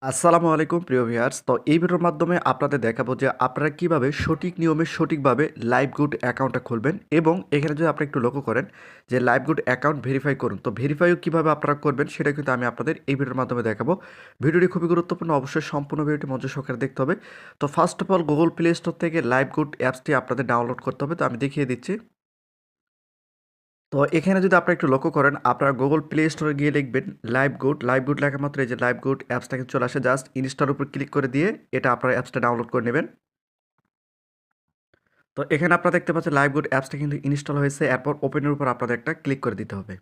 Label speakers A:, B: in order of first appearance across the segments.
A: আসসালামু আলাইকুম প্রিয় ভিউয়ার্স। তো এই ভিডিওর মাধ্যমে আপনাদের দেখাবো যে আপনারা কিভাবে সঠিক নিয়মে সঠিকভাবে লাইভগুড অ্যাকাউন্টটা খুলবেন এবং এখানে যদি আপনি একটু লক্ষ্য করেন যে লাইভগুড অ্যাকাউন্ট ভেরিফাই করুন। তো ভেরিফাইও কিভাবে আপনারা করবেন সেটা কিন্তু আমি আপনাদের এই ভিডিওর মাধ্যমে দেখাবো। ভিডিওটি খুবই গুরুত্বপূর্ণ, অবশ্যই সম্পূর্ণ ভিডিওটি মনোযোগ সহকারে দেখতে হবে। তো first of all Google play store থেকে লাইভগুড অ্যাপসটি আপনাদের ডাউনলোড করতে হবে। তো আমি দেখিয়ে দিচ্ছি। তো এখানে যদি আপনারা একটু লক্ষ্য করেন, আপনারা গুগল প্লে স্টোরে গিয়ে লিখবেন লাইভগুড। লাইভগুড লেখা মাত্র এই যে লাইভগুড অ্যাপসটা কিন্তু চলে আসে। জাস্ট ইনস্টলের উপর ক্লিক করে দিয়ে এটা আপনারা অ্যাপসটা ডাউনলোড করে নেবেন। তো এখানে আপনারা দেখতে পাচ্ছেন লাইভগুড অ্যাপসটা কিন্তু ইনস্টল হয়েছে। এরপর ওপেনের উপর আপনাদের একটা ক্লিক করে দিতে হবে।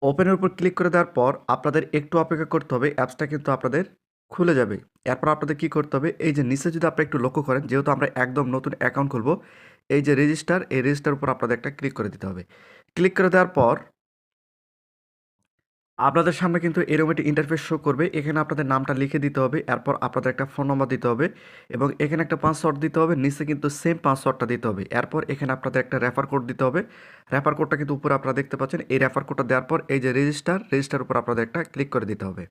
A: ওপেনের উপর ক্লিক করে দেওয়ার পর আপনাদের একটু অপেক্ষা করতে হবে। অ্যাপসটা কিন্তু আপনাদের খুলে যাবে। এরপর আপনাদের কি করতে হবে, এই যে নিচে যদি আপনারা একটু লক্ষ্য করেন, যেহেতু আমরা একদম নতুন অ্যাকাউন্ট খুলবো, এই যে রেজিস্টার, এই রেজিস্টার উপর আপনাদের একটা ক্লিক করে দিতে হবে। ক্লিক করে দেওয়ার পর আপনাদের সামনে কিন্তু এরকম একটি ইন্টারফেস শো করবে। এখানে আপনাদের নামটা লিখে দিতে হবে। এরপর আপনাদের একটা ফোন নম্বর দিতে হবে এবং এখানে একটা পাসওয়ার্ড দিতে হবে। নিচে কিন্তু সেম পাসওয়ার্ডটা দিতে হবে। এরপর এখানে আপনাদের একটা রেফার কোড দিতে হবে। রেফার কোডটা কিন্তু উপরে আপনারা দেখতে পাচ্ছেন। এই রেফার কোডটা দেওয়ার পর এই যে রেজিস্টার উপর আপনাদের একটা ক্লিক করে দিতে হবে।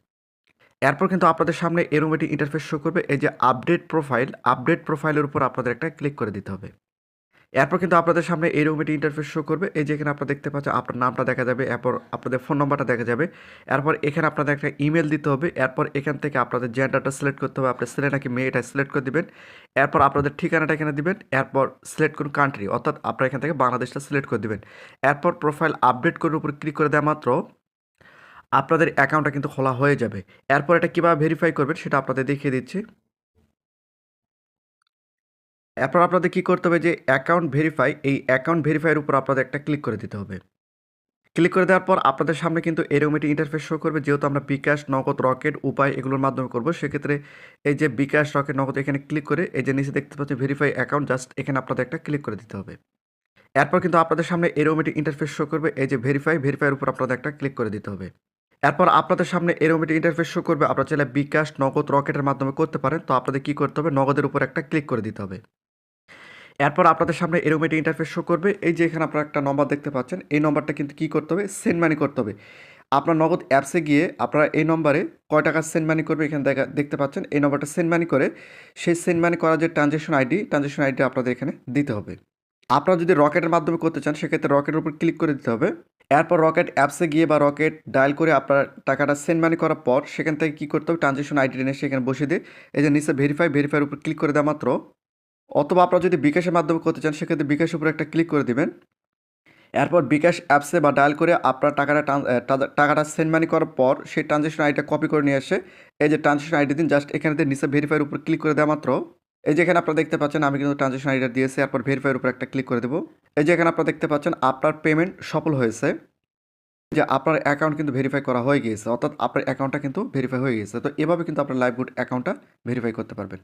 A: এরপর কিন্তু আপনাদের সামনে এরকম একটি ইন্টারফেস শো করবে। এই যে আপডেট প্রোফাইলের উপর আপনাদের একটা ক্লিক করে দিতে হবে। এরপর কিন্তু আপনাদের সামনে এরকম একটি ইন্টারফেস শো করবে। এই যে এখানে আপনারা দেখতে পাচ্ছেন আপনার নামটা দেখা যাবে, এরপর আপনাদের ফোন নাম্বারটা দেখা যাবে। এরপর এখানে আপনাদের একটা ইমেল দিতে হবে। এরপর এখান থেকে আপনাদের জেন্ডারটা সিলেক্ট করতে হবে। আপনি ছেলে নাকি মেয়ে এটা সিলেক্ট করে দিবেন। এরপর আপনাদের ঠিকানাটা এখানে দিবেন। এরপর সিলেক্ট করুন কান্ট্রি, অর্থাৎ আপনারা এখান থেকে বাংলাদেশটা সিলেক্ট করে দিবেন। এরপর প্রোফাইল আপডেট করার উপর ক্লিক করে দেওয়া মাত্র আপনাদের অ্যাকাউন্টটা কিন্তু খোলা হয়ে যাবে। এরপর এটা কীভাবে ভেরিফাই করবেন সেটা আপনাদের দেখিয়ে দিচ্ছি। এরপর আপনাদের কি করতে হবে, যে অ্যাকাউন্ট ভেরিফাই, এই অ্যাকাউন্ট ভেরিফাইয়ের উপর আপনাদের একটা ক্লিক করে দিতে হবে। ক্লিক করে দেওয়ার পর আপনাদের সামনে কিন্তু এরকম একটি ইন্টারফেস শো করবে। যেহেতু আমরা বিকাশ, নগদ, রকেট, উপায় এগুলোর মাধ্যমে করব, সেক্ষেত্রে এই যে বিকাশ, রকেট, নগদ এখানে ক্লিক করে এই যে নিচে দেখতে পাচ্ছি ভেরিফাই অ্যাকাউন্ট, জাস্ট এখানে আপনাদের একটা ক্লিক করে দিতে হবে। এরপর কিন্তু আপনাদের সামনে এরকম একটি ইন্টারফেস শো করবে। এই যে ভেরিফাইয়ের উপর আপনাদের একটা ক্লিক করে দিতে হবে। এরপর আপনাদের সামনে এরকম একটি ইন্টারফেস শো করবে। আপনারা চাইলে বিকাশ, নগদ, রকেটের মাধ্যমে করতে পারেন। তো আপনাদের কি করতে হবে, নগদের উপর একটা ক্লিক করে দিতে হবে। এরপর আপনাদের সামনে এরকম একটি ইন্টারফেস শো করবে। এই যে এখানে আপনারা একটা নম্বর দেখতে পাচ্ছেন, এই নম্বরটা কিন্তু কী করতে হবে, সেন্ড মানি করতে হবে। আপনার নগদ অ্যাপসে গিয়ে আপনারা এই নম্বরে কয় টাকা সেন্ড মানি করবে এখানে দেখতে পাচ্ছেন। এই নম্বরটা সেন্ড মানি করে সেই সেন্ড মানি করার যে ট্রানজ্যাকশন আইডি আপনাদের এখানে দিতে হবে। আপনারা যদি রকেটের মাধ্যমে করতে চান, সেক্ষেত্রে রকেটের উপর ক্লিক করে দিতে হবে। এরপর রকেট অ্যাপসে গিয়ে বা রকেট ডায়াল করে আপনার টাকাটা সেন্ড মানি করার পর সেখান থেকে কী করতে হবে, ট্রানজ্যাকশন আইডি এনে সেখানে বসিয়ে দিয়ে এই যে নিচে ভেরিফাইয়ের উপর ক্লিক করে দেওয়া মাত্র, অথবা আপনারা যদি বিকাশের মাধ্যমে করতে চান, সেক্ষেত্রে বিকাশের উপর একটা ক্লিক করে দিবেন। এরপর বিকাশ অ্যাপসে বা ডায়াল করে আপনার টাকাটা সেন্ড মানি করার পর সেই ট্রানজ্যাকশন আইডিটা কপি করে নিয়ে এসে এই যে ট্রানজ্যাকশন আইডি দিন, জাস্ট এখানে নিচে ভেরিফাইয়ের উপর ক্লিক করে দেওয়া মাত্র এই যে এখানে আপনারা দেখতে পাচ্ছেন আমি কিন্তু ট্রানজ্যাকশন আইডিটা দিয়েছি। এরপর ভেরিফাইয়ের উপর একটা ক্লিক করে দেবো। এই যে এখানে আপনারা দেখতে পাচ্ছেন আপনার পেমেন্ট সফল হয়েছে, যে আপনার অ্যাকাউন্ট কিন্তু ভেরিফাই করা হয়ে গিয়েছে, অর্থাৎ আপনার অ্যাকাউন্টটা কিন্তু ভেরিফাই হয়ে গেছে। তো এভাবে কিন্তু আপনার লাইভগুড অ্যাকাউন্টটা ভেরিফাই করতে পারবেন।